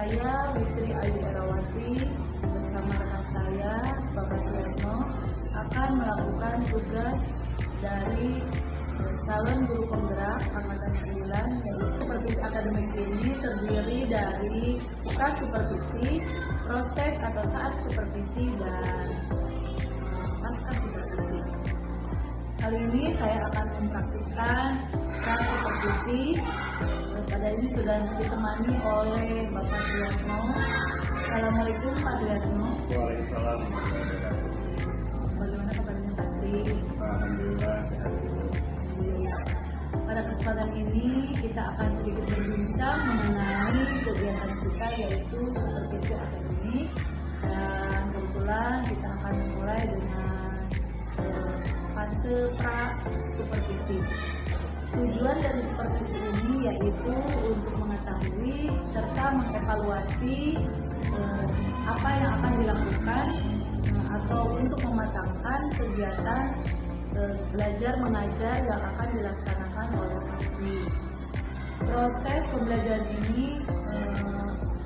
Saya Witri Ayu Erawati bersama rekan saya Bapak Triatno akan melakukan tugas dari calon guru penggerak angkatan 9, yaitu supervisi akademik ini terdiri dari pra-supervisi, proses atau saat supervisi, dan pasca supervisi. Kali ini saya akan mempraktikkan pra-supervisi. Pada ini sudah ditemani oleh Bapak Triatno. Assalamualaikum Pak Triatno. Waalaikumsalam. Bagaimana kabarnya tadi? Alhamdulillah sehat. Pada kesempatan ini kita akan sedikit berbincang mengenai kegiatan kita, yaitu supervisi akademik, dan kebetulan kita akan memulai dengan fase pra-supervisi. Tujuan dari supervisi ini yaitu untuk mengetahui serta mengevaluasi apa yang akan dilakukan atau untuk mematangkan kegiatan belajar mengajar yang akan dilaksanakan oleh PASMI. Proses pembelajaran ini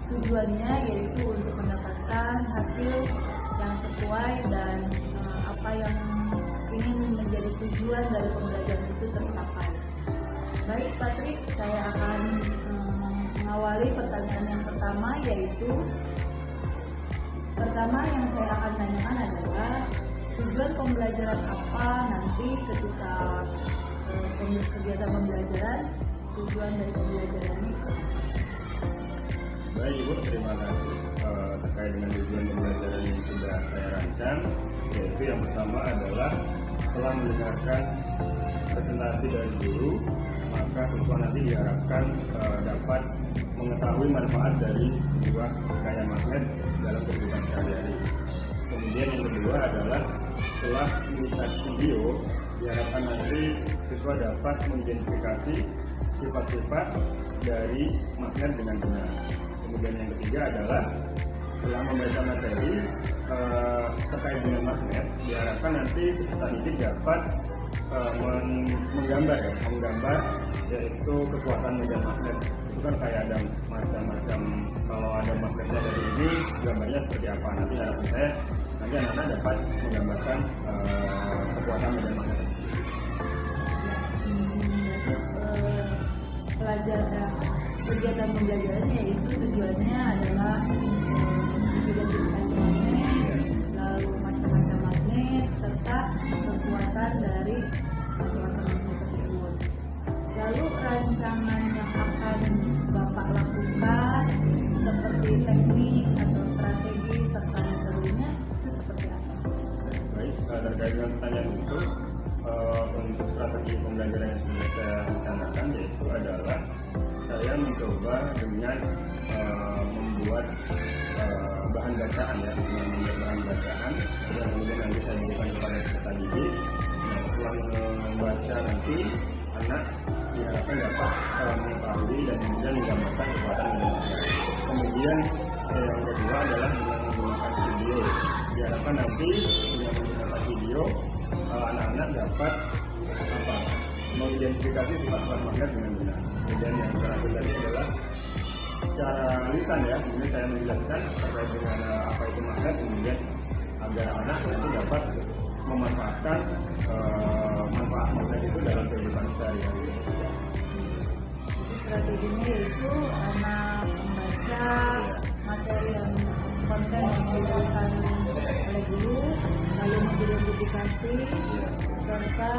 tujuannya yaitu untuk mendapatkan hasil yang sesuai dan apa yang ingin menjadi tujuan dari pembelajaran itu tercapai. Baik Patrick, saya akan mengawali pertanyaan yang pertama, yaitu yang saya akan tanyakan adalah tujuan pembelajaran apa nanti ketika kegiatan pembelajaran, tujuan dari pembelajaran ini. Baik Ibu, terima kasih terkait dengan tujuan pembelajaran yang sudah saya rancang, yaitu yang pertama adalah setelah mendengarkan presentasi dari guru, maka siswa nanti diharapkan dapat mengetahui manfaat dari sebuah gaya magnet dalam kehidupan sehari-hari. Kemudian yang kedua adalah setelah melihat video, diharapkan nanti siswa dapat mengidentifikasi sifat-sifat dari magnet dengan benar. Kemudian yang ketiga adalah setelah membaca materi terkait dengan magnet, diharapkan nanti peserta didik dapat menggambar yaitu kekuatan medan magnet. Itu kan kayak ada macam-macam, kalau ada magnetnya dari ini gambarnya seperti apa. Nanti harapan saya nanti anak-anak dapat menggambarkan kekuatan medan magnet tersebut. Kegiatan pembelajarannya itu tujuannya adalah identifikasi magnet, lalu macam-macam magnet, serta kekuatan dari macam-macam magnet tersebut. Lalu rancangan yang akan Bapak lakukan seperti teknik atau strategi serta metodenya itu seperti apa? Baik, terkait dengan pertanyaan itu, untuk strategi pembelajaran yang sudah saya rencanakan yaitu adalah saya mencoba dengan membuat bahan bacaan membuat bahan bacaan yang kemudian nanti saya berikan kepada peserta didik. Nah, setelah membaca nanti anak diharapkan dapat mengetahui dan kemudian menggambarkan kekuatan medan magnet. Kemudian yang kedua adalah dengan menggunakan video. Diharapkan nanti dengan menggunakan video anak-anak dapat mengidentifikasi sifat-sifat magnet dengan benar. Kemudian yang terakhir tadi adalah secara lisan ini saya menjelaskan terkait dengan apa itu magnet, kemudian agar anak nanti dapat memanfaatkan manfaat magnet itu dalam kehidupan sehari-hari. Strateginya yaitu anak membaca materi yang konten yang diberikan oleh guru, lalu mengidentifikasi serta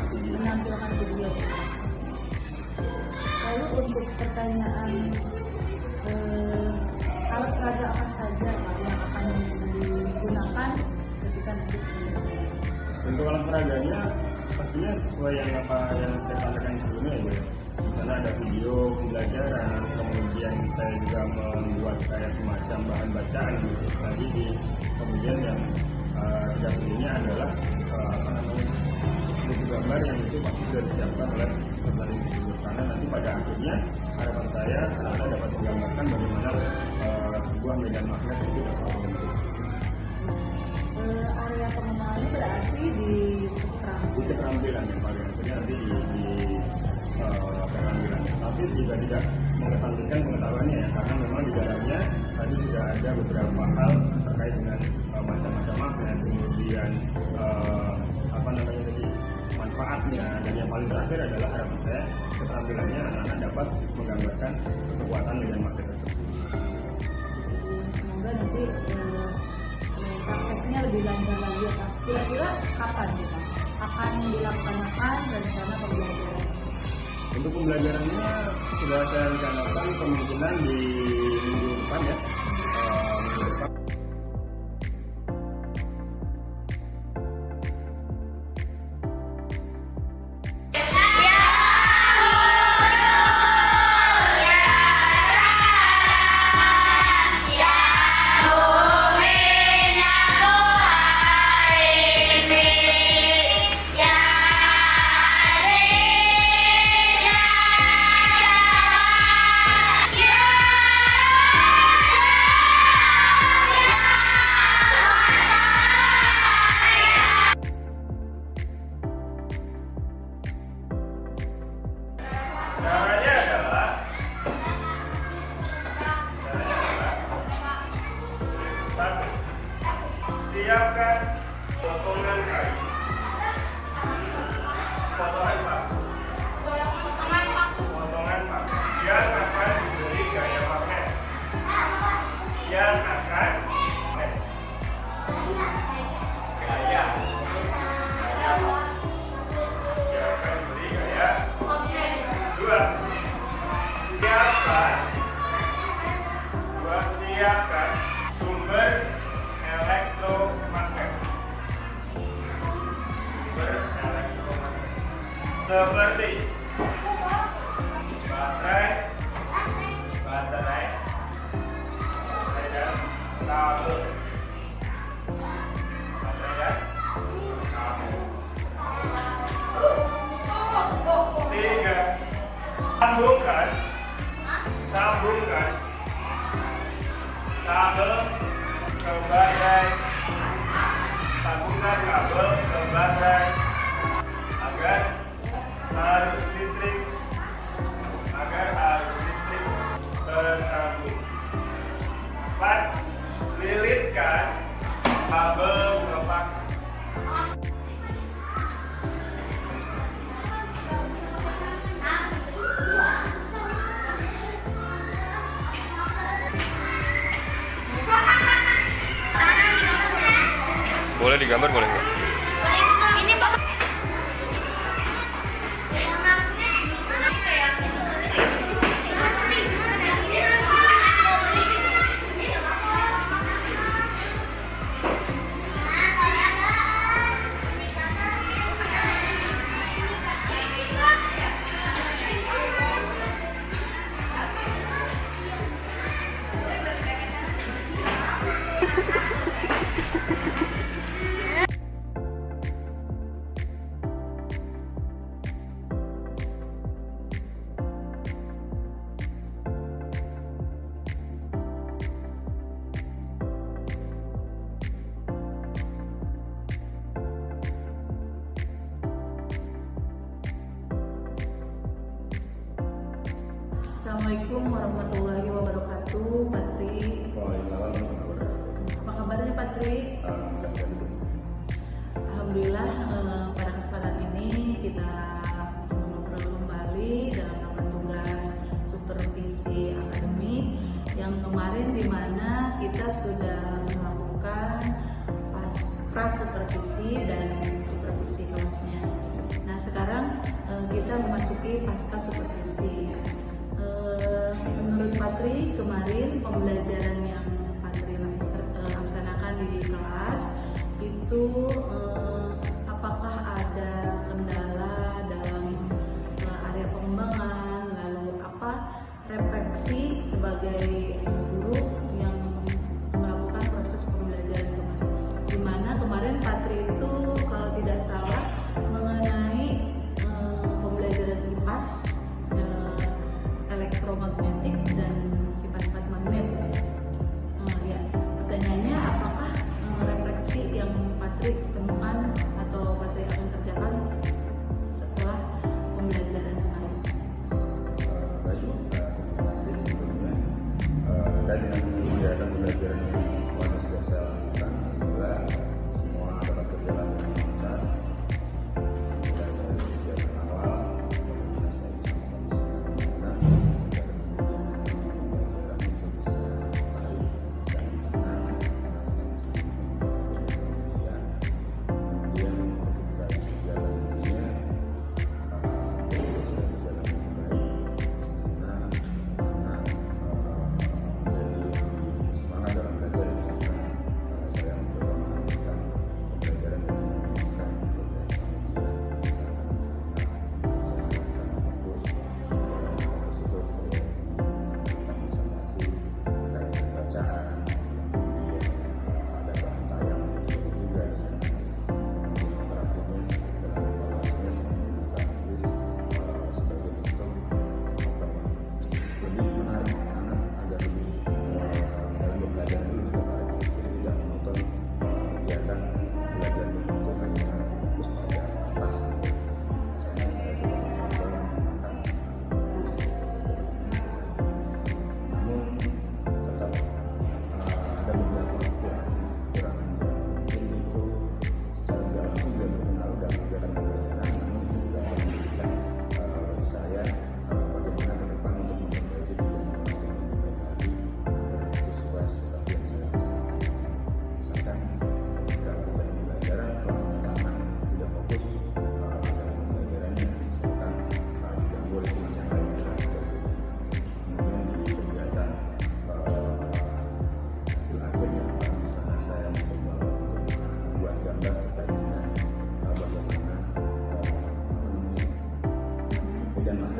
menampilkan video. Lalu untuk pertanyaan alat peraga apa saja yang akan digunakan ketika nanti pembelajaran? Untuk alat peraganya pastinya sesuai yang apa yang saya sampaikan sebelumnya ya. Di sana ada video pembelajaran, kemudian saya juga membuat kayak semacam bahan bacaan di kemudian yang tidak pilihnya adalah buku gambar yang itu pasti sudah disiapkan oleh peserta didik tersebut, karena nanti pada akhirnya harapan saya anak dapat menggambarkan bagaimana sebuah medan magnet itu dapat terbentuk. Area pengembangannya berarti di keterampilan yang paling akhirnya nanti di keterampilan. Tapi juga tidak mengesampingkan pengetahuannya ya, karena memang di dalamnya tadi sudah ada beberapa hal terkait dengan macam-macam magnet, kemudian apa namanya tadi, manfaatnya, dan yang paling terakhir adalah harapan saya keterampilannya anak-anak dapat menggambarkan kekuatan dengan magnet tersebut. Semoga nanti prakteknya lebih lancar lagi ya Pak. Kira-kira kapan nih Pak akan dilaksanakan rencana pembelajaran? Untuk pembelajarannya sudah saya rencanakan kemungkinan di minggu depan ya. Minggu depan. Caranya adalah satu, siapkan potongan kayu, potongan paku, yang akan diberi gaya magnet, yang akan diberi gaya. Dua, siapkan sumber elektromagnet. Seperti baterai dan kabel. Tiga, sambungkan kabel ke baterai, agar arus listrik tersambung. 4, lilitkan kabel ke paku. Boleh digambar, boleh nggak? Ini Bapak. Assalamualaikum warahmatullahi wabarakatuh, Patri. Waalaikumsalam warahmatullahi wabarakatuh. Apa kabarnya Patri? Alhamdulillah, pada kesempatan ini kita ngobrol kembali dalam rangka tugas supervisi akademik yang kemarin di mana kita sudah melakukan pra-supervisi dan supervisi kelasnya. Nah, sekarang kita memasuki pasca supervisi. Menurut Patri, kemarin pembelajaran yang Patri laksanakan di kelas itu apakah ada kendala dalam area pengembangan, lalu apa refleksi sebagai guru yang melakukan proses pembelajaran kemarin, di mana kemarin Patri itu kalau tidak salah mengenai pembelajaran IPAS, elektromagnetik dan sifat-sifat magnet. Ya, pertanyaannya apakah refleksi yang Patri temukan atau Patri akan kerjakan setelah pembelajaran kemarin? Baik,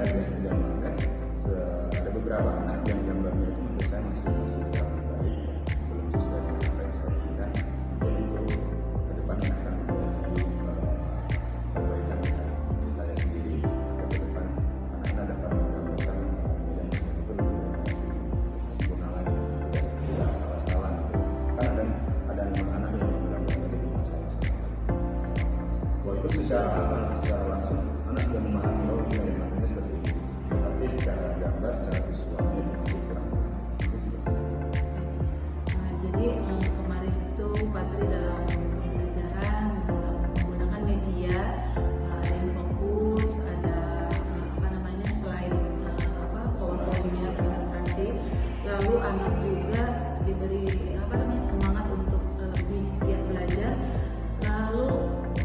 dan banget. Ada beberapa anak yang gambarnya itu menurut saya masih kurang baik, belum sesuai dengan apa yang saya inginkan. Dan itu ke depan akan menjadi perbaikan saya sendiri. Ke depan anak-anak dapat menggambarkan yang itu lebih sempurna lagi, tidak salah-salah gitu. Kan ada anak yang menggambarkan itu masalah-masalah. Bahwa itu secara langsung anak sudah memahami bahwa nilai matematika seperti itu, tapi secara gambar, secara visualnya itu kurang. Jadi kemarin itu Patri dalam pembelajaran menggunakan media ada yang fokus, ada selain powerpointnya presentasi, lalu anak juga diberi semangat untuk lebih giat belajar. Lalu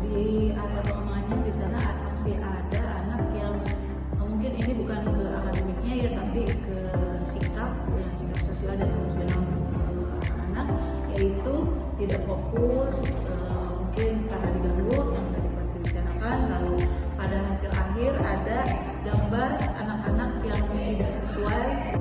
di ada perkembangannya di sana masih ada anak yang mungkin ini bukan ke akademiknya ya, tapi ke sikap sosial dan emosional anak, yaitu tidak fokus, mungkin karena diganggu yang tadi Patri bicarakan. Lalu pada hasil akhir ada gambar anak-anak yang tidak sesuai